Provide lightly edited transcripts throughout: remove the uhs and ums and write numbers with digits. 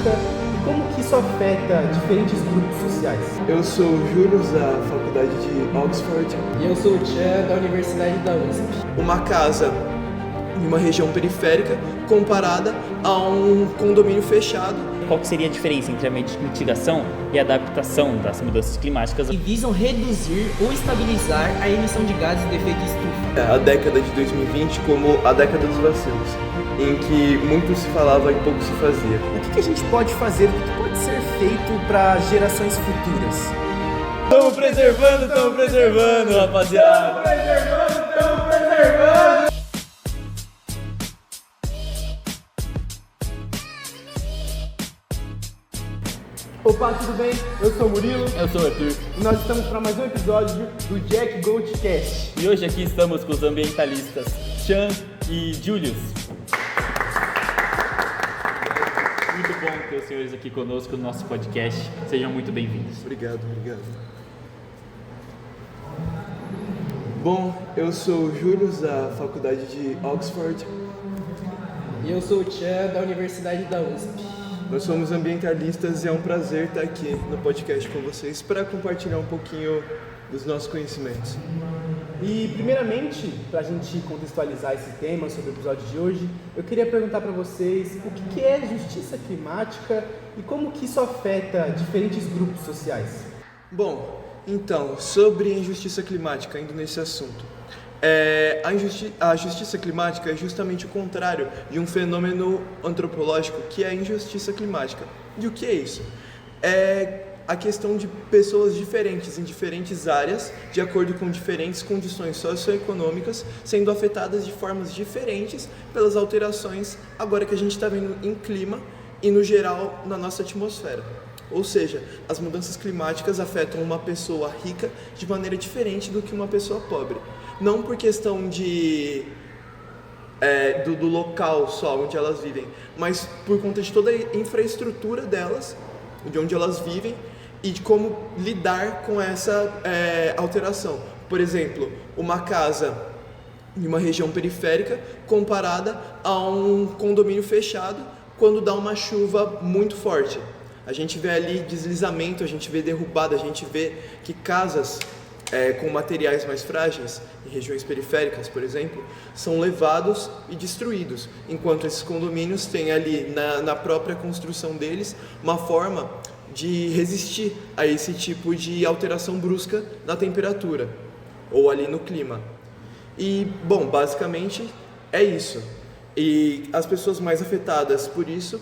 climática e como que isso afeta diferentes grupos sociais. Eu sou o Júlio, da Faculdade de Oxford. E eu sou o Tchan, da Universidade da USP. Uma casa em uma região periférica comparada a um condomínio fechado. Qual que seria a diferença entre a mitigação e a adaptação das mudanças climáticas? E visam reduzir ou estabilizar a emissão de gases de efeito estufa. A década de 2020 como a década dos vacilos, em que muito se falava e pouco se fazia. O que a gente pode fazer, o que pode ser feito para gerações futuras? Estamos preservando, rapaziada! Estamos preservando! Opa, tudo bem? Eu sou o Murilo. Eu sou o Arthur. E nós estamos para mais um episódio do Jack Goldcast. E hoje aqui estamos com os ambientalistas Tchan e Julius. Muito bom ter os senhores aqui conosco no nosso podcast. Sejam muito bem-vindos. Obrigado. Bom, eu sou o Júlio, da Faculdade de Oxford. E eu sou o Tchan, da Universidade da USP. Nós somos ambientalistas e é um prazer estar aqui no podcast com vocês para compartilhar um pouquinho dos nossos conhecimentos. E primeiramente, para a gente contextualizar esse tema sobre o episódio de hoje, eu queria perguntar para vocês o que é justiça climática e como que isso afeta diferentes grupos sociais. Bom, então, sobre injustiça climática, indo nesse assunto. A justiça climática é justamente o contrário de um fenômeno antropológico que é a injustiça climática. E o que é isso? É a questão de pessoas diferentes em diferentes áreas, de acordo com diferentes condições socioeconômicas, sendo afetadas de formas diferentes pelas alterações agora que a gente está vendo em clima e no geral na nossa atmosfera. Ou seja, as mudanças climáticas afetam uma pessoa rica de maneira diferente do que uma pessoa pobre. Não por questão do local só onde elas vivem, mas por conta de toda a infraestrutura delas, de onde elas vivem e de como lidar com essa alteração. Por exemplo, uma casa em uma região periférica comparada a um condomínio fechado quando dá uma chuva muito forte. A gente vê ali deslizamento, a gente vê derrubada, a gente vê que casas com materiais mais frágeis, em regiões periféricas, por exemplo, são levados e destruídos, enquanto esses condomínios têm ali na própria construção deles uma forma de resistir a esse tipo de alteração brusca na temperatura ou ali no clima. E, bom, basicamente é isso. E as pessoas mais afetadas por isso,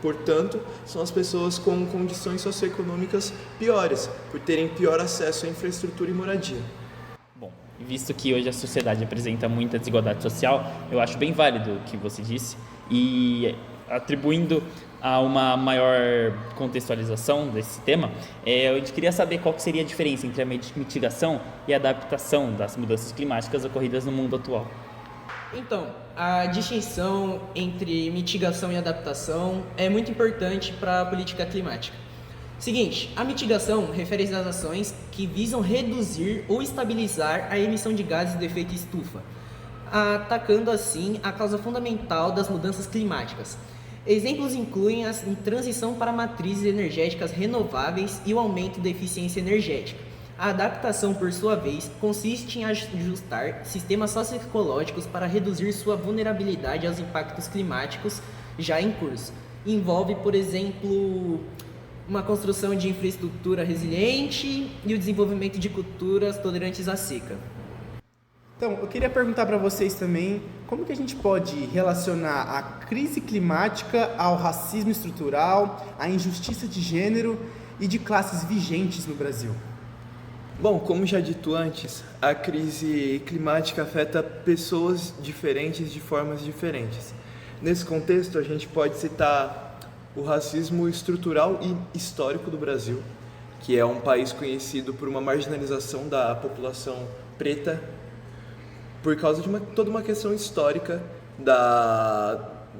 portanto, são as pessoas com condições socioeconômicas piores, por terem pior acesso à infraestrutura e moradia. Bom, visto que hoje a sociedade apresenta muita desigualdade social, eu acho bem válido o que você disse e atribuindo a uma maior contextualização desse tema, eu queria saber qual que seria a diferença entre a mitigação e a adaptação das mudanças climáticas ocorridas no mundo atual. Então, a distinção entre mitigação e adaptação é muito importante para a política climática. Seguinte, a mitigação refere-se às ações que visam reduzir ou estabilizar a emissão de gases de efeito estufa, atacando assim a causa fundamental das mudanças climáticas. Exemplos incluem a transição para matrizes energéticas renováveis e o aumento da eficiência energética. A adaptação, por sua vez, consiste em ajustar sistemas socioecológicos para reduzir sua vulnerabilidade aos impactos climáticos já em curso. Envolve, por exemplo, uma construção de infraestrutura resiliente e o desenvolvimento de culturas tolerantes à seca. Então, eu queria perguntar para vocês também como que a gente pode relacionar a crise climática ao racismo estrutural, à injustiça de gênero e de classes vigentes no Brasil. Bom, como já dito antes, a crise climática afeta pessoas diferentes de formas diferentes. Nesse contexto, a gente pode citar o racismo estrutural e histórico do Brasil, que é um país conhecido por uma marginalização da população preta, por causa de toda uma questão histórica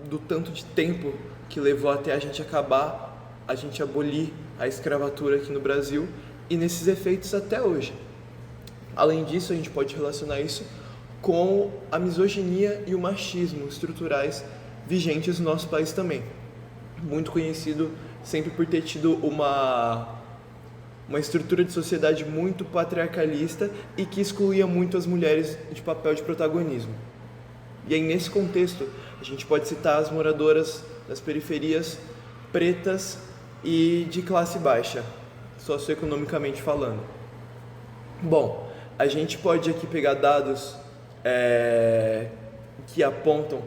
do tanto de tempo que levou até a gente abolir a escravatura aqui no Brasil, e nesses efeitos até hoje. Além disso, a gente pode relacionar isso com a misoginia e o machismo estruturais vigentes no nosso país também. muito conhecido sempre por ter tido uma estrutura de sociedade muito patriarcalista e que excluía muito as mulheres de papel de protagonismo. E aí, nesse contexto, a gente pode citar as moradoras das periferias pretas e de classe baixa, socioeconomicamente falando. Bom, a gente pode aqui pegar dados que apontam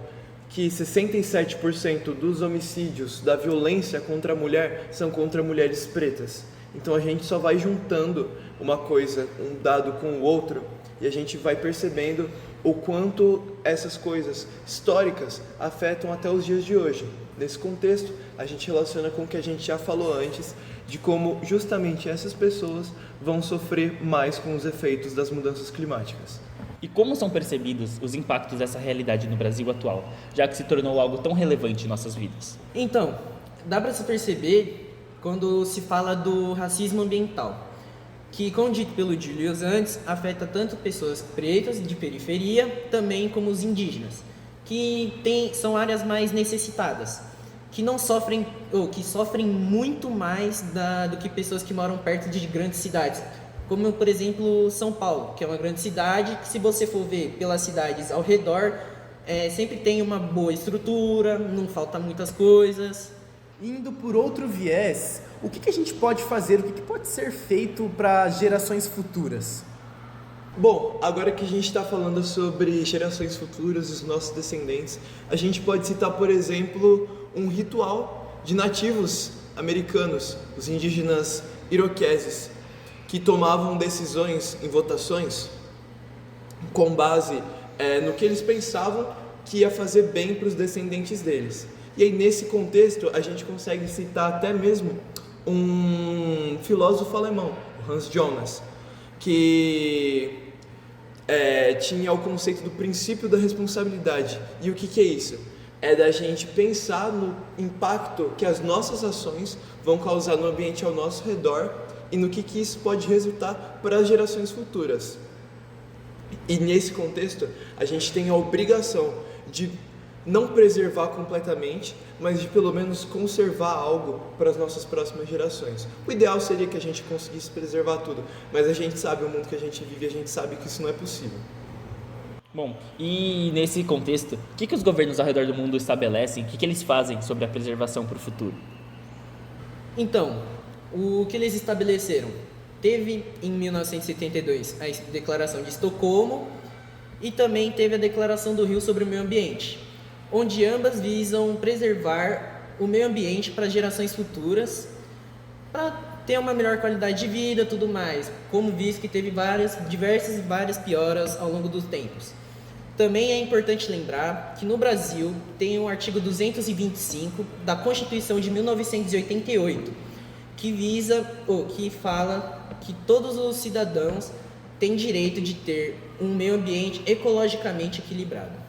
que 67% dos homicídios, da violência contra a mulher, são contra mulheres pretas. Então a gente só vai juntando uma coisa, um dado com o outro, e a gente vai percebendo o quanto essas coisas históricas afetam até os dias de hoje. Nesse contexto, a gente relaciona com o que a gente já falou antes, de como justamente essas pessoas vão sofrer mais com os efeitos das mudanças climáticas. E como são percebidos os impactos dessa realidade no Brasil atual, já que se tornou algo tão relevante em nossas vidas? Então, dá para se perceber quando se fala do racismo ambiental, que, como dito pelo Julius antes, afeta tanto pessoas pretas de periferia, também como os indígenas, que são áreas mais necessitadas, que não sofrem, ou que sofrem muito mais do que pessoas que moram perto de grandes cidades, como, por exemplo, São Paulo, que é uma grande cidade, que se você for ver pelas cidades ao redor, sempre tem uma boa estrutura, não falta muitas coisas. Indo por outro viés, o que a gente pode fazer, o que pode ser feito para gerações futuras? Bom, agora que a gente está falando sobre gerações futuras, os nossos descendentes, a gente pode citar, por exemplo, um ritual de nativos americanos, os indígenas iroqueses, que tomavam decisões em votações com base no que eles pensavam que ia fazer bem para os descendentes deles. E aí, nesse contexto, a gente consegue citar até mesmo um filósofo alemão, Hans Jonas, que tinha o conceito do princípio da responsabilidade. E o que é isso? É da gente pensar no impacto que as nossas ações vão causar no ambiente ao nosso redor e no que isso pode resultar para as gerações futuras. E nesse contexto, a gente tem a obrigação de não preservar completamente, mas de pelo menos conservar algo para as nossas próximas gerações. O ideal seria que a gente conseguisse preservar tudo, mas a gente sabe o mundo que a gente vive e a gente sabe que isso não é possível. Bom, e nesse contexto, o que os governos ao redor do mundo estabelecem, o que eles fazem sobre a preservação para o futuro? Então, o que eles estabeleceram? Teve em 1972 a Declaração de Estocolmo e também teve a Declaração do Rio sobre o Meio Ambiente, onde ambas visam preservar o meio ambiente para gerações futuras, para ter uma melhor qualidade de vida e tudo mais, como visto que teve várias pioras ao longo dos tempos. Também é importante lembrar que no Brasil tem o artigo 225 da Constituição de 1988, que fala que todos os cidadãos têm direito de ter um meio ambiente ecologicamente equilibrado.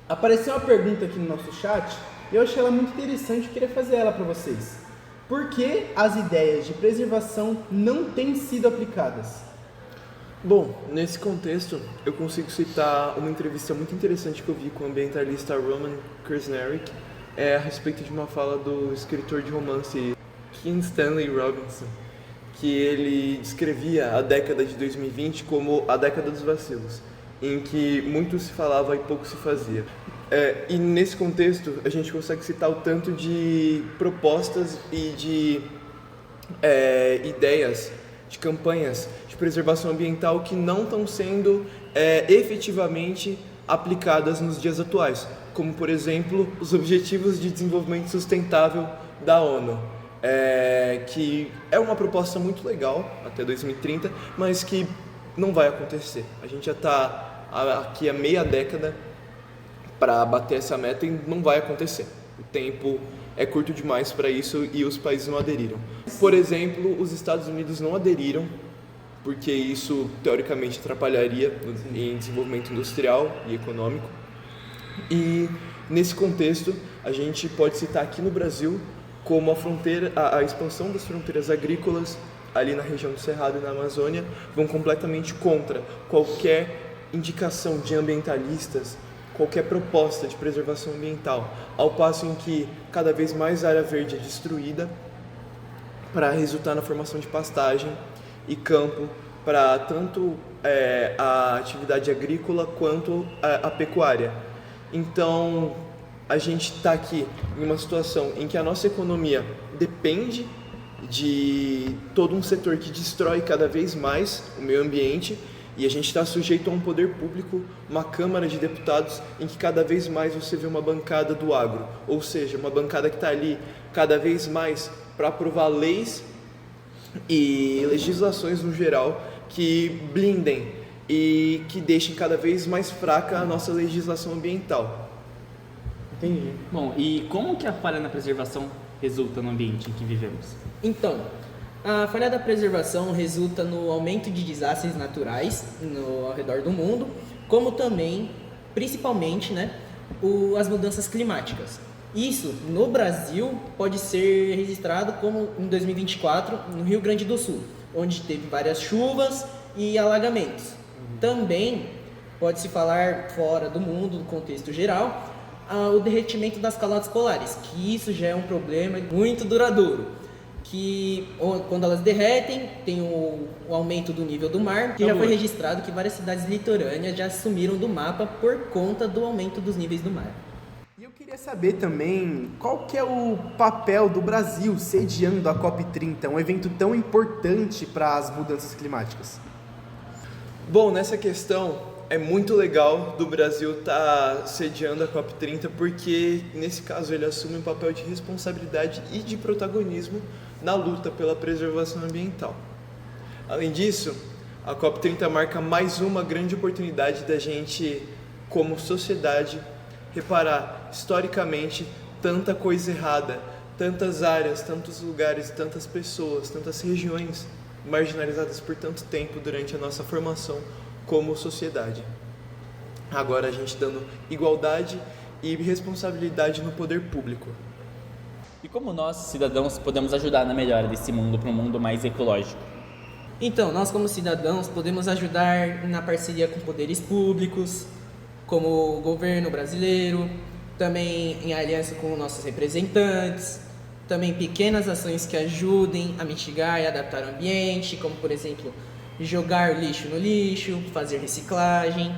Apareceu uma pergunta aqui no nosso chat e eu achei ela muito interessante e queria fazer ela para vocês. Por que as ideias de preservação não têm sido aplicadas? Bom, nesse contexto, eu consigo citar uma entrevista muito interessante que eu vi com o ambientalista Roman Krasnerick a respeito de uma fala do escritor de romance Kim Stanley Robinson, que ele descrevia a década de 2020 como a década dos vacilos, em que muito se falava e pouco se fazia. E nesse contexto, a gente consegue citar o tanto de propostas e de ideias, de campanhas de preservação ambiental que não estão sendo efetivamente aplicadas nos dias atuais, como, por exemplo, os Objetivos de Desenvolvimento Sustentável da ONU, que é uma proposta muito legal até 2030, mas que não vai acontecer. A gente já está aqui há meia década para bater essa meta e não vai acontecer. O tempo é curto demais para isso e os países não aderiram. Por exemplo, os Estados Unidos não aderiram, porque isso teoricamente atrapalharia em desenvolvimento industrial e econômico. E nesse contexto, a gente pode citar aqui no Brasil como a expansão das fronteiras agrícolas ali na região do Cerrado e na Amazônia vão completamente contra qualquer indicação de ambientalistas qualquer proposta de preservação ambiental, ao passo em que cada vez mais área verde é destruída para resultar na formação de pastagem e campo para tanto a atividade agrícola quanto a pecuária. Então, a gente está aqui em uma situação em que a nossa economia depende de todo um setor que destrói cada vez mais o meio ambiente, e a gente está sujeito a um poder público, uma Câmara de Deputados, em que cada vez mais você vê uma bancada do agro, ou seja, uma bancada que está ali cada vez mais para aprovar leis e legislações no geral que blindem e que deixem cada vez mais fraca a nossa legislação ambiental. Entendi. Bom, e como que a falha na preservação resulta no ambiente em que vivemos? Então, a falha da preservação resulta no aumento de desastres naturais ao redor do mundo, como também, principalmente, as mudanças climáticas. Isso, no Brasil, pode ser registrado como em 2024, no Rio Grande do Sul, onde teve várias chuvas e alagamentos. Também pode-se falar fora do mundo, no contexto geral, o derretimento das calotas polares, que isso já é um problema muito duradouro, que quando elas derretem, tem o aumento do nível do mar, que já foi registrado que várias cidades litorâneas já sumiram do mapa por conta do aumento dos níveis do mar. E eu queria saber também qual que é o papel do Brasil sediando a COP30, um evento tão importante para as mudanças climáticas. Bom, nessa questão é muito legal do Brasil estar sediando a COP30, porque nesse caso ele assume um papel de responsabilidade e de protagonismo na luta pela preservação ambiental. Além disso, a COP30 marca mais uma grande oportunidade da gente, como sociedade, reparar historicamente tanta coisa errada, tantas áreas, tantos lugares, tantas pessoas, tantas regiões marginalizadas por tanto tempo durante a nossa formação como sociedade. Agora a gente dando igualdade e responsabilidade no poder público. E como nós, cidadãos, podemos ajudar na melhora desse mundo para um mundo mais ecológico? Então, nós como cidadãos podemos ajudar na parceria com poderes públicos, como o governo brasileiro, também em aliança com nossos representantes, também pequenas ações que ajudem a mitigar e adaptar o ambiente, como por exemplo, jogar lixo no lixo, fazer reciclagem.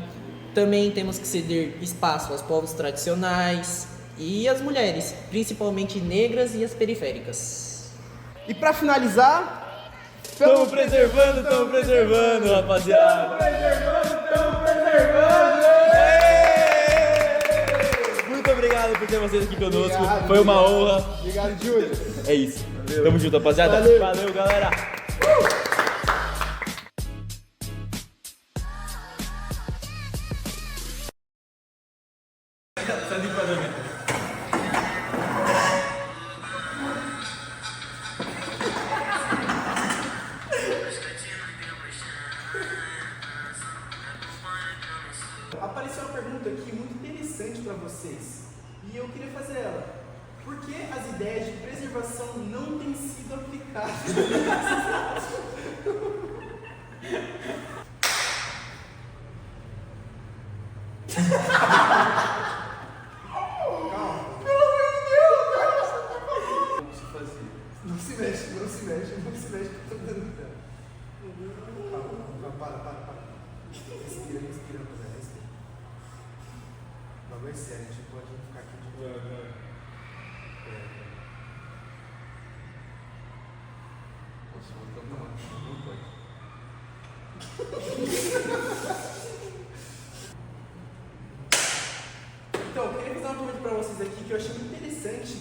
Também temos que ceder espaço aos povos tradicionais e às mulheres, principalmente negras e as periféricas. E para finalizar, Estamos preservando, rapaziada! Estamos preservando! Muito obrigado por ter vocês aqui conosco, Obrigado, foi uma obrigado. honra. Obrigado, Júlio. É isso, tamo junto, rapaziada. Valeu galera! Apareceu uma pergunta aqui muito interessante para vocês e eu queria fazer ela. Por que as ideias de preservação não têm sido aplicadas? Não se mexe, que eu tô dando tempo. Para. Respira, rapaziada, respira. O bagulho é sério, a gente pode ficar aqui de boa. Não pode. Então, eu queria fazer uma pergunta pra vocês aqui que eu achei muito interessante.